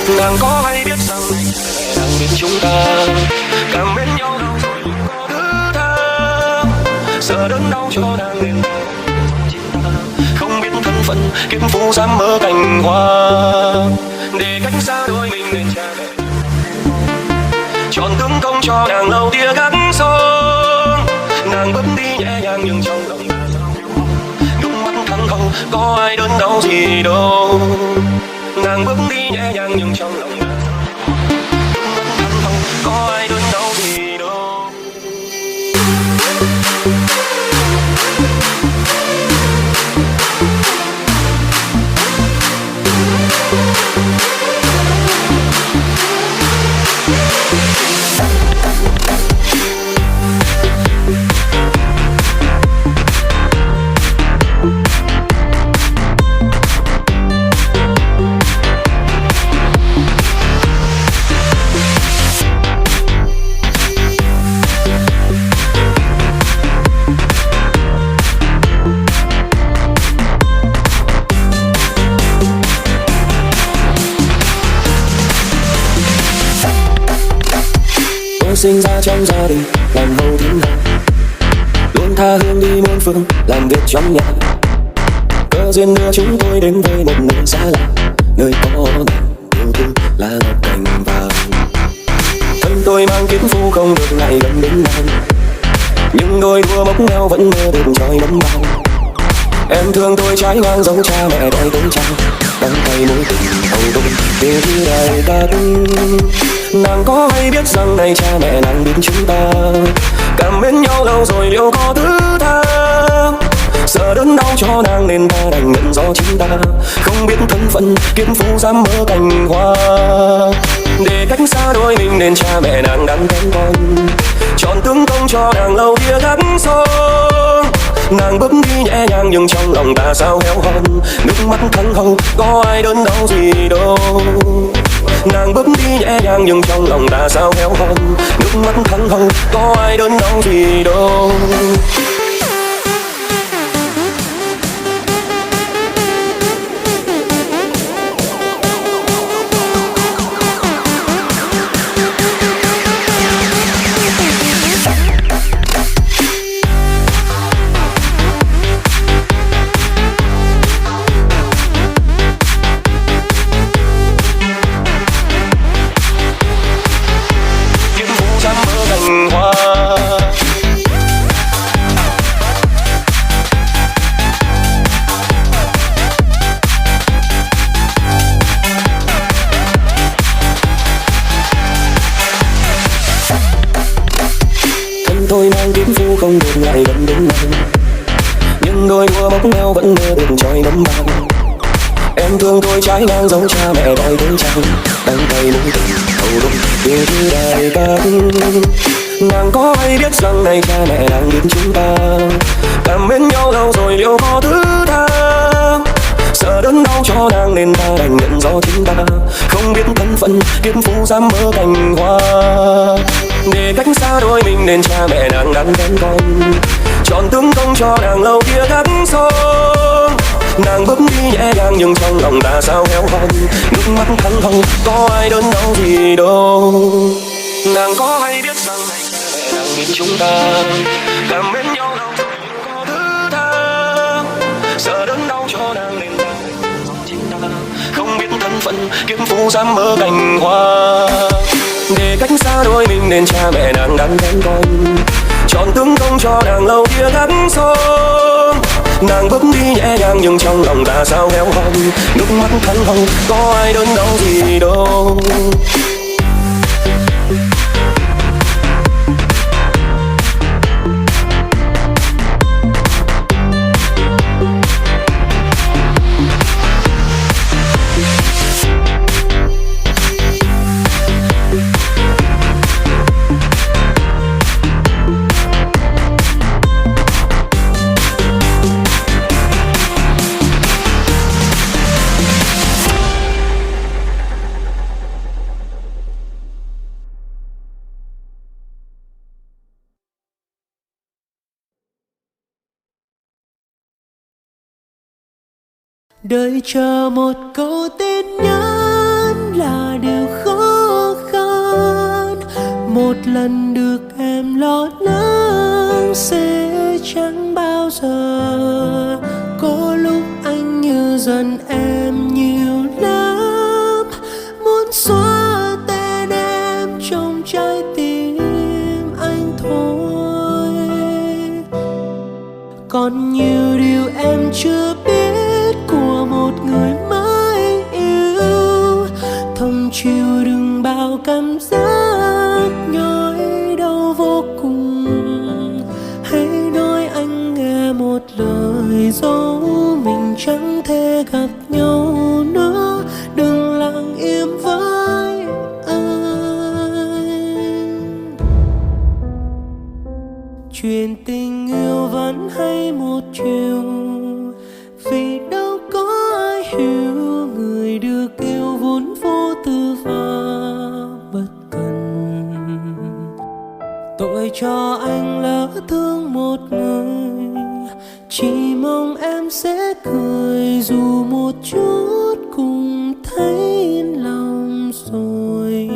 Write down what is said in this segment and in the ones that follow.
Nàng có hay biết rằng nàng biết chúng ta cảm mến nhau lâu rồi có thứ tha, sợ đớn đau cho nàng nên không biết thân phận kiếp phù dám mơ cành hoa, để cách xa đôi mình nên cha mẹ chọn tướng công cho nàng lâu tia gác son. Nàng bước đi nhẹ nhàng nhưng trong lòng ta sao nước mắt thăng không có ai đớn đau gì đâu. Nàng bước đi nhẹ nhàng nhưng trong lòng ta sao nước mắt thăng không có ai đớn đau gì đâu. Sinh ra trong gia đình làm hầu thiên hạ, luôn tha hương đi muôn phương làm việc trong nhà. Cơ duyên đưa chúng tôi đến với một nơi xa lạ, nơi có nàng yêu thương là ngọc cành vàng. Thân tôi mang kiếm phu không được lại gần đến nàng, nhưng đôi đua mốc meo vẫn mơ được trôi nấm bao. Em thương tôi trái ngang giống cha mẹ đòi tới trao, đắng cay mối tình hầu đôi về như đời ta. Nàng có hay biết rằng này cha mẹ nàng biết chúng ta cảm mến nhau lâu rồi liệu có thứ tha, sợ đớn đau cho nàng nên ta đành nhận do chính ta không biết thân phận kiếp phù dám mơ cành hoa, để cách xa đôi mình nên cha mẹ nàng đang kén con chọn tướng công cho nàng lâu tia gác son. Nàng bước đi nhẹ nhàng nhưng trong lòng ta sao héo hon, nước mắt thăng hồng có ai đớn đau gì đâu. Nàng bước đi nhẹ nhàng nhưng trong lòng ta sao héo hon, nước mắt thăng hồng có ai đớn đau gì đâu. Tôi mang kiếm phu không được lại gần đến nàng, nhưng đôi đua mốc meo vẫn mơ được trôi nấm bao. Em thương tôi trái ngang giống cha mẹ đòi tới trao, đắng cay mối tình hầu đôi về như đời ta. Nàng có hay biết rằng này cha mẹ đang biết chúng ta cảm mến nhau lâu rồi liệu có thứ tha, sợ đớn đau cho nàng nên ta đành nhận do chính ta không biết thân phận kiếp phù dám mơ cành hoa, để cách xa đôi mình nên cha mẹ nàng đang kén con chọn tướng công cho nàng lâu tia gác son. Nàng bước đi nhẹ nhàng nhưng trong lòng ta sao héo hon, nước mắt thăng hồng có ai đớn đau gì đâu. Nàng có hay biết rằng này cha mẹ nàng biết chúng ta cảm mến nhau lâu rồi có thứ tha, sợ đớn đau cho nàng nên ta chính ta không biết thân phận kiếp phù dám mơ cành hoa, để cách xa đôi mình nên cha mẹ nàng đang kén con chọn tướng công cho nàng lâu tia gác son. Nàng bước đi nhẹ nhàng nhưng trong lòng ta sao héo hon, nước mắt thăng hồng có ai đớn đau gì đâu. Đợi chờ một câu tin nhắn là chịu đựng bao cảm giác nhói đau vô cùng. Hãy nói anh nghe một lời dấu mình chẳng thể gặp nhau nữa. Đừng lặng im với anh. Chuyện tình yêu vẫn hay một chiều, vì đâu có ai hiểu người được yêu vốn vô tư và bất cần. Tội cho anh lỡ thương một người, chỉ mong em sẽ cười dù một chút cũng thấy yên lòng rồi.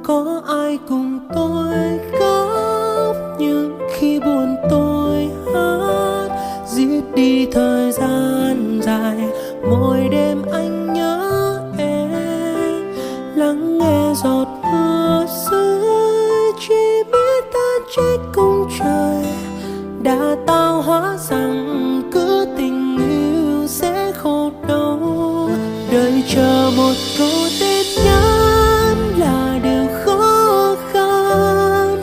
Có ai cùng tôi khóc nhưng khi buồn tôi hát, giết đi thời gian dài. Mỗi đêm anh nhớ em, lắng nghe giọt mưa rơi, chỉ biết ta trách cung trời đã tạo hóa rằng cứ tình yêu sẽ khổ đau. Đợi chờ một câu tin nhắn là điều khó khăn,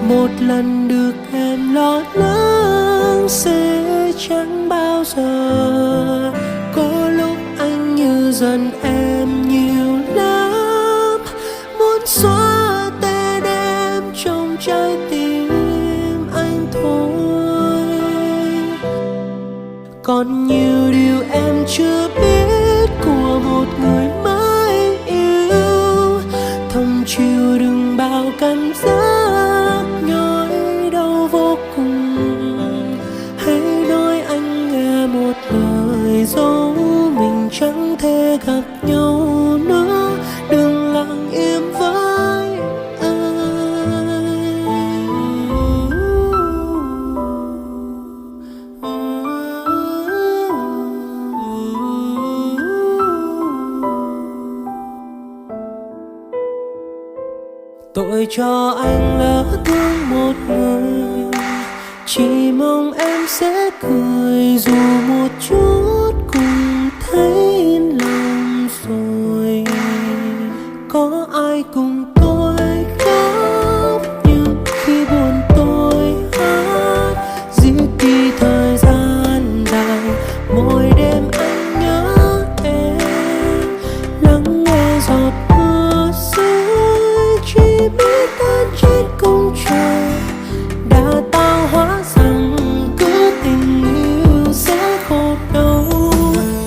một lần được em lo lắng sẽ chẳng bao giờ. Có lúc anh như giận em nhiều lắm, muốn xóa tên em trong trái tim anh thôi. Còn nhiều điều em chưa biết của một người mới yêu, thầm chịu đựng bao cảm giác nhói đau vô cùng. Hãy nói anh nghe một lời dấu mình chẳng thể gặp nhau nữa. Đừng lặng im với tội cho anh lỡ thương một người, chỉ mong em sẽ cười dù một chút cũng thấy yên lòng rồi. Có ai cùng tôi khóc nhưng khi buồn tôi hát, giết đi thời gian dài. Mỗi đêm anh nhớ em, lắng nghe giọt mưa rơi, chỉ biết ta chết cung trời đã tạo hóa rằng cứ tình yêu sẽ khổ đau.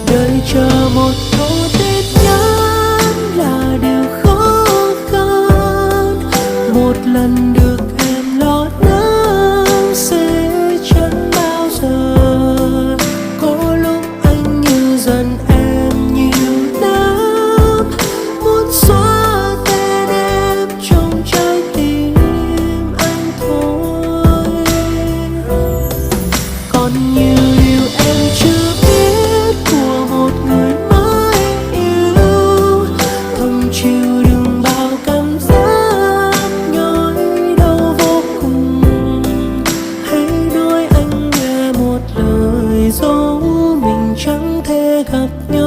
Đợi chờ một câu tin nhắn là điều khó khăn, một lần được em lo lắng sẽ chẳng bao giờ. Có lúc anh như giận em nhiều lắm, muốn xóa tên em trong trái tim anh thôi. Còn nhiều điều em chưa biết của một người mới yêu, thầm chịu đựng bao cảm giác nhói đau vô cùng. Hãy nói anh nghe một lời dấu mình chẳng thể gặp nhau